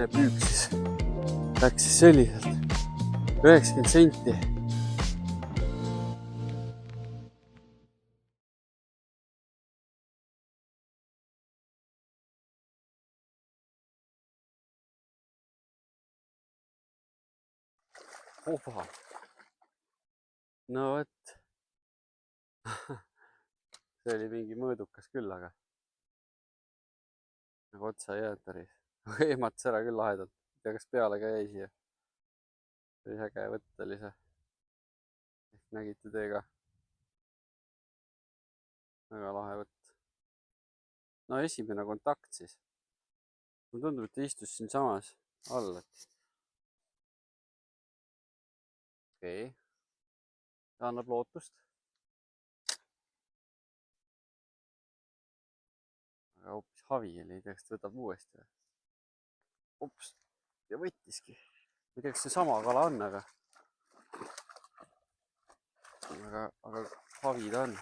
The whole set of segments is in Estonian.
teine püük siis läks siis selliselt 90 senti. Opa. No vot. See oli mingi mõõdukas küll, aga nagu otsa ei jäänud päris. Ehmatas ära küll lahedalt. Ei tea, kas peale ka jäi siia. Päris äge võtt oli see. Ehk nägite teie ka. Väga lahe võtt. No esimene kontakt siis. Mulle tundub, et ta istus siin samas all. Okei. See annab lootust. Aga hoopis havi oli, ei tea, kas ta võtab uuesti. Ups, ja võttiski. Ei tea, kas see sama kala on, aga havi ta on.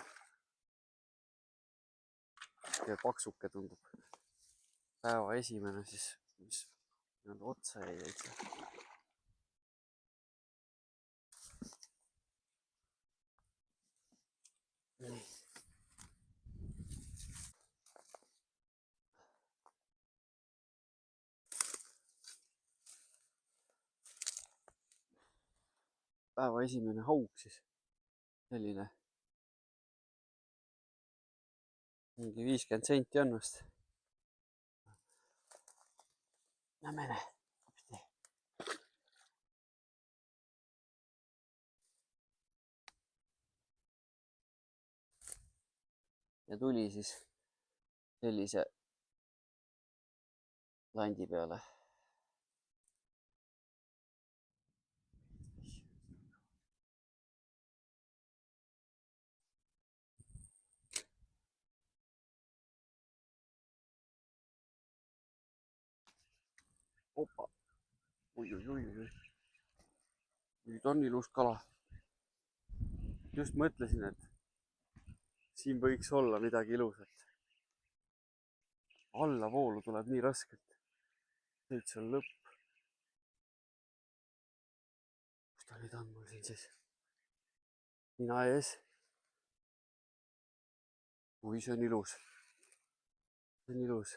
Ja paksuke tundub. Päeva esimene siis, mis otsa jäi ikka. Nii. Päeva esimene haug siis. Selline. Mingi 50 senti on vast. Nämene. Ja tuli siis sellise landi peale. Opa. Oi. Nüüd on ilus kala. Just mõtlesin, et siin võiks olla midagi ilusat. Allavoolu tuleb nii raskelt. Nüüd see on lõpp. Kus ta nüüd on mul siin siis? Nina ees. Oi, see on ilus. See on ilus.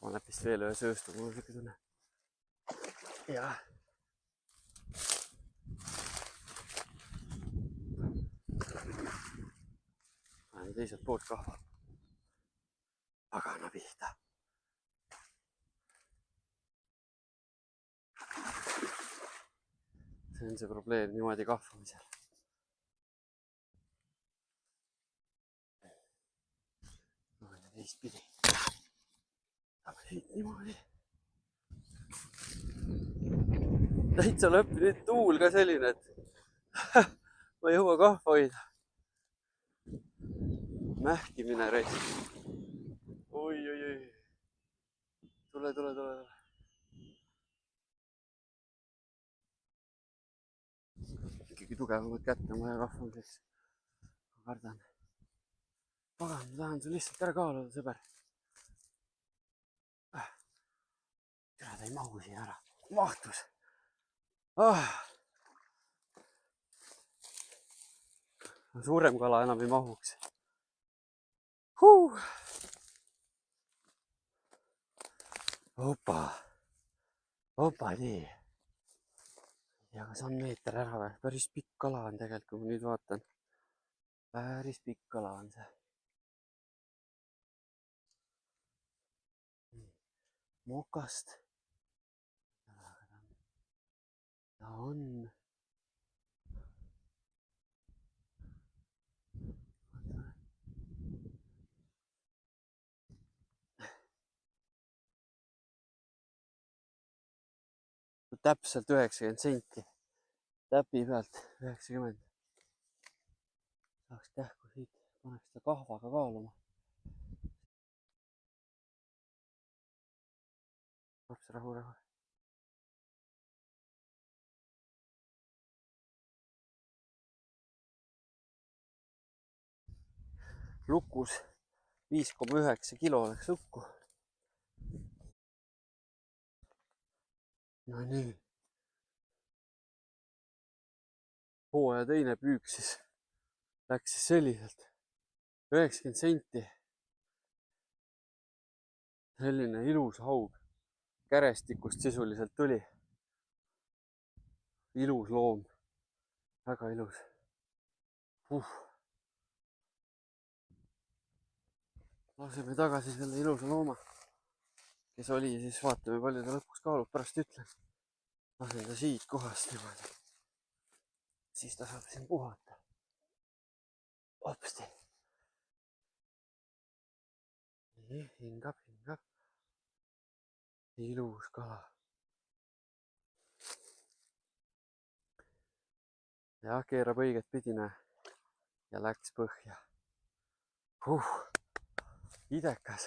Paneb vist veel ühe sööstu, mul on siuke tunne. Jah. Lähen teiselt poolt ka. Pagana pihta. See on see probleem niimoodi kahvamisel. Teistpidi. Siit niimoodi. Täitsa lõpp, nüüd tuul ka selline, et ma ei jõua kahva hoida. Mähkimine reis. Oi. Tule. Ikkagi tugevamat kätte on vaja kahvamiseks. Ma kardan. Pagan, ma tahan su lihtsalt ära kaaluda, sõber. Tere, ta ei mahu siia ära. Mahtus. Suurem kala enam ei mahuks. Opa, nii. Ja kas on meeter ära või? Päris pikk kala on tegelikult, kui ma nüüd vaatan. Päris pikk kala on see. Mokast. Ta on. Täpselt 90 senti. Täpi pealt 90. Saaks kähku siit, paneks ta kahvaga kaaluma. Rahu. lukus 5,9 kilo läks lukku. No nii. hooaja teine püük siis läks siis selliselt. 90 senti. Selline ilus haug. Kärestikust sisuliselt tuli. Ilus loom. Väga ilus. Laseme tagasi selle ilusa looma, kes oli, siis vaatame, palju ta lõpuks kaalub, pärast ütlen. Lasen ta siit kohast niimoodi. Siis ta saab siin puhata. Hopsti. Nii, hingab. Ilus kala. Ja keerab õiget pidi, näe. Ja läks põhja. Idekas.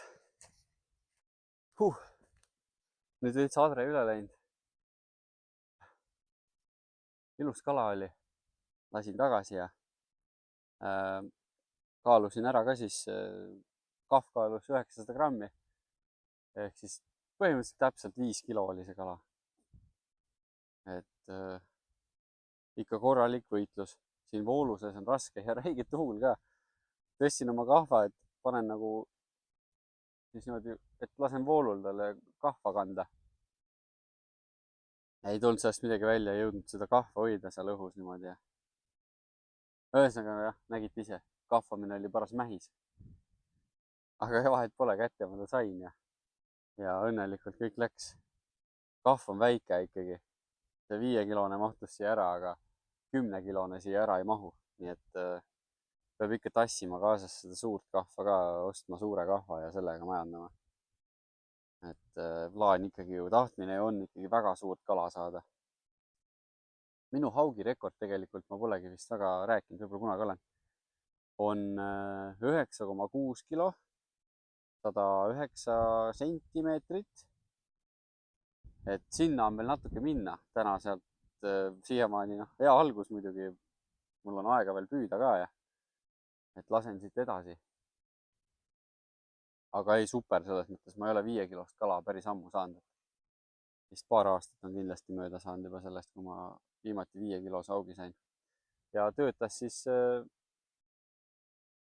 Nüüd veits adre üle läinud. Ilus kala oli. Lasin tagasi ja kaalusin ära ka siis. Kahv kaalus 900 grammi. Ehk siis põhimõtteliselt täpselt 5 kilo oli see kala. Et ikka korralik võitlus. Siin vooluses on raske ja räige tuul ka. Tõstin oma kahva, et panen nagu siis niimoodi, et lasen voolul talle kahva kanda. Ei tulnud sellest midagi välja, ei jõudnud seda kahva hoida seal õhus niimoodi. Ühesõnaga jah, nägite ise, kahvamine oli paras mähis. Aga vahet pole, kätte ma ta sain ja õnnelikult kõik läks. Kahv on väike ikkagi. See 5-kilone mahtus siia ära, aga 10-kilone siia ära ei mahu. Nii et peab ikka tassima kaasas seda suurt kahva ka, ostma suure kahva ja sellega majandama. Et plaan ikkagi ju, tahtmine on ikkagi väga suurt kala saada. Minu haugirekord tegelikult, ma polegi vist väga rääkinud, võib-olla kunagi olen, on 9,6 kilo, 109 sentimeetrit. Et sinna on veel natuke minna. Täna sealt siiamaani, hea algus muidugi. Mul on aega veel püüda ka ja et lasen siit edasi. Aga ei, super selles mõttes, ma ei ole 5-kilost kala päris ammu saanud. Vist paar aastat on kindlasti mööda saanud juba sellest, kui ma viimati 5-kilose haugi sain. Ja töötas siis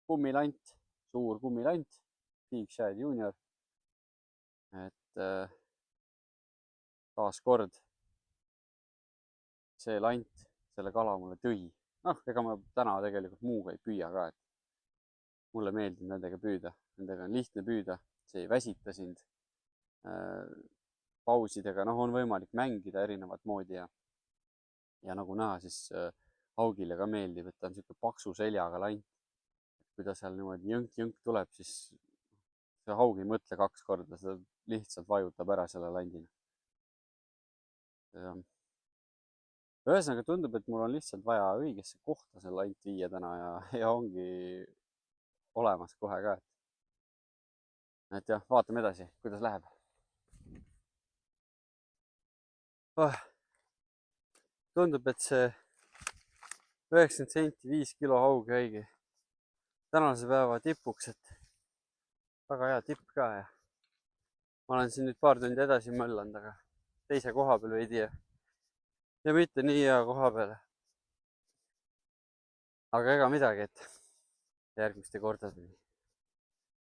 kummilant, suur kummilant, Big Shad Junior. Et taas kord see lant selle kala mulle tõi. Ega ma täna tegelikult muuga ei püüa ka, et mulle meeldib nendega püüda. Nendega on lihtne püüda, see ei väsita sind. Pausidega on võimalik mängida erinevat moodi ja nagu näha, siis haugile ka meeldib, et ta on siuke paksu seljaga lant. Kui ta seal niimoodi jõnk tuleb, siis see haug ei mõtle 2 korda, seda lihtsalt vajutab ära selle landina. Ühesõnaga tundub, et mul on lihtsalt vaja õigesse kohta see lant viia täna ja ongi olemas kohe ka. Et jah, vaatame edasi, kuidas läheb. Tundub, et see 90 senti 5 kilo haug jäigi tänase päeva tipuks, et väga hea tipp ka ja ma olen siin nüüd paar tundi edasi möllanud, aga teise koha peal veidi ja mitte nii hea koha peale. Aga ega midagi, et järgmiste kordadeni.